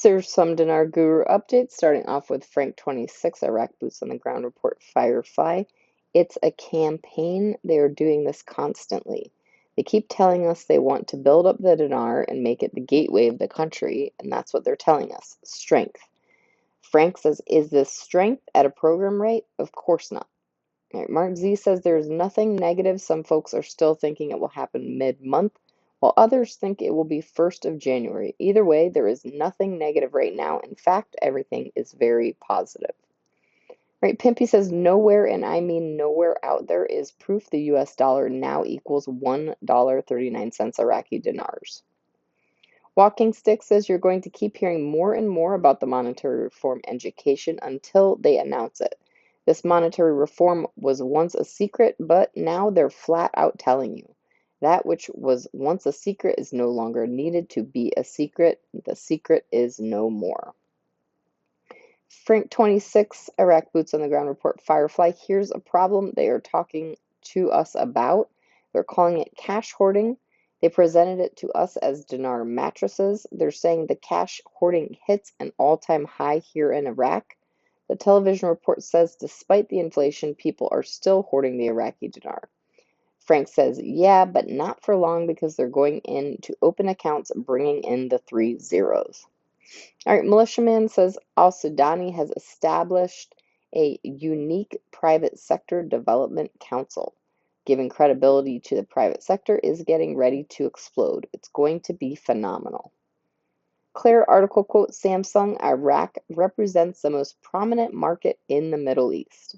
There's some Dinar Guru updates, starting off with Frank 26, Iraq Boots on the Ground report Firefly. It's a campaign. They are doing this constantly. They keep telling us they want to build up the dinar and make it the gateway of the country, and that's what they're telling us, strength. Frank says, is this strength at a program rate? Of course not. All right, Mark Z says there's nothing negative. Some folks are still thinking it will happen mid-month, while others think it will be 1st of January. Either way, there is nothing negative right now. In fact, everything is very positive. Right, Pimpy says nowhere, and I mean nowhere out there, is proof the US dollar now equals $1.39 Iraqi dinars. Walking Stick says you're going to keep hearing more and more about the monetary reform education until they announce it. This monetary reform was once a secret, but now they're flat out telling you. That which was once a secret is no longer needed to be a secret. The secret is no more. Frank 26, Iraq Boots on the Ground report Firefly. Here's a problem they are talking to us about. They're calling it cash hoarding. They presented it to us as dinar mattresses. They're saying the cash hoarding hits an all-time high here in Iraq. The television report says despite the inflation, people are still hoarding the Iraqi dinar. Frank says, yeah, but not for long because they're going in to open accounts, bringing in the 3 zeros. All right, Militiaman says Al-Sudani has established a unique private sector development council. Giving credibility to the private sector is getting ready to explode. It's going to be phenomenal. Claire article quote, Samsung, Iraq represents the most prominent market in the Middle East.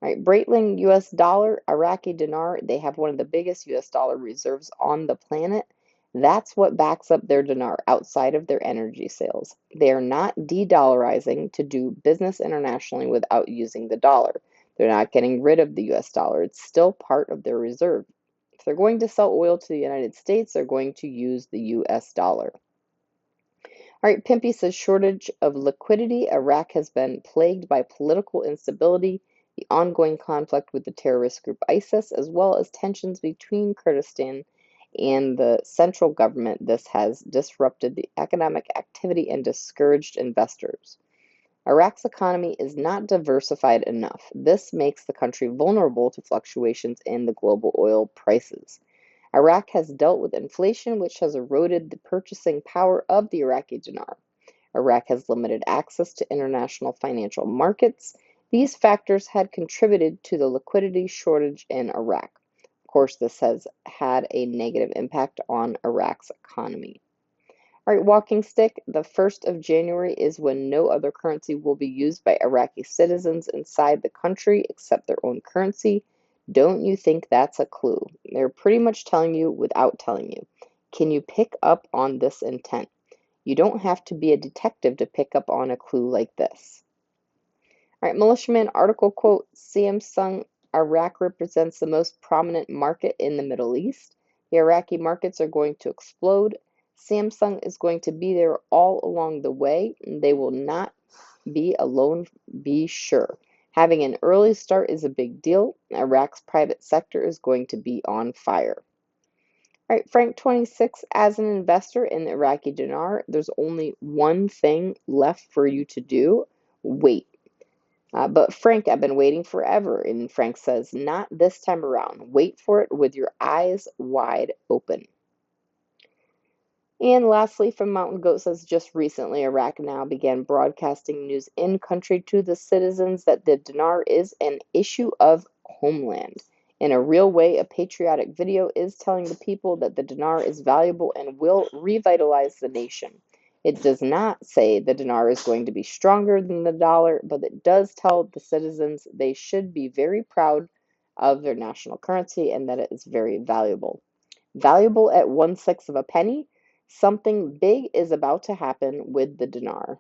All right, Breitling, US dollar, Iraqi dinar, they have one of the biggest US dollar reserves on the planet. That's what backs up their dinar outside of their energy sales. They are not de-dollarizing to do business internationally without using the dollar. They're not getting rid of the US dollar. It's still part of their reserve. If they're going to sell oil to the United States, they're going to use the US dollar. All right, Pimpy says shortage of liquidity. Iraq has been plagued by political instability, the ongoing conflict with the terrorist group ISIS, as well as tensions between Kurdistan and the central government. This has disrupted the economic activity and discouraged investors. Iraq's economy is not diversified enough. This makes the country vulnerable to fluctuations in the global oil prices. Iraq has dealt with inflation, which has eroded the purchasing power of the Iraqi dinar. Iraq has limited access to international financial markets. These factors had contributed to the liquidity shortage in Iraq. Of course, this has had a negative impact on Iraq's economy. All right, Walking Stick, the 1st of January is when no other currency will be used by Iraqi citizens inside the country except their own currency. Don't you think that's a clue? They're pretty much telling you without telling you. Can you pick up on this intent? You don't have to be a detective to pick up on a clue like this. All right, Militiaman article quote, Samsung, Iraq represents the most prominent market in the Middle East. The Iraqi markets are going to explode. Samsung is going to be there all along the way. They will not be alone, be sure. Having an early start is a big deal. Iraq's private sector is going to be on fire. All right, Frank 26, as an investor in the Iraqi dinar, there's only one thing left for you to do. Wait. But Frank, I've been waiting forever. And Frank says, not this time around. Wait for it with your eyes wide open. And lastly, from Mountain Goat says, just recently, Iraq now began broadcasting news in country to the citizens that the dinar is an issue of homeland. In a real way, a patriotic video is telling the people that the dinar is valuable and will revitalize the nation. It does not say the dinar is going to be stronger than the dollar, but it does tell the citizens they should be very proud of their national currency and that it is very valuable. Valuable at 1/6 of a penny. Something big is about to happen with the dinar.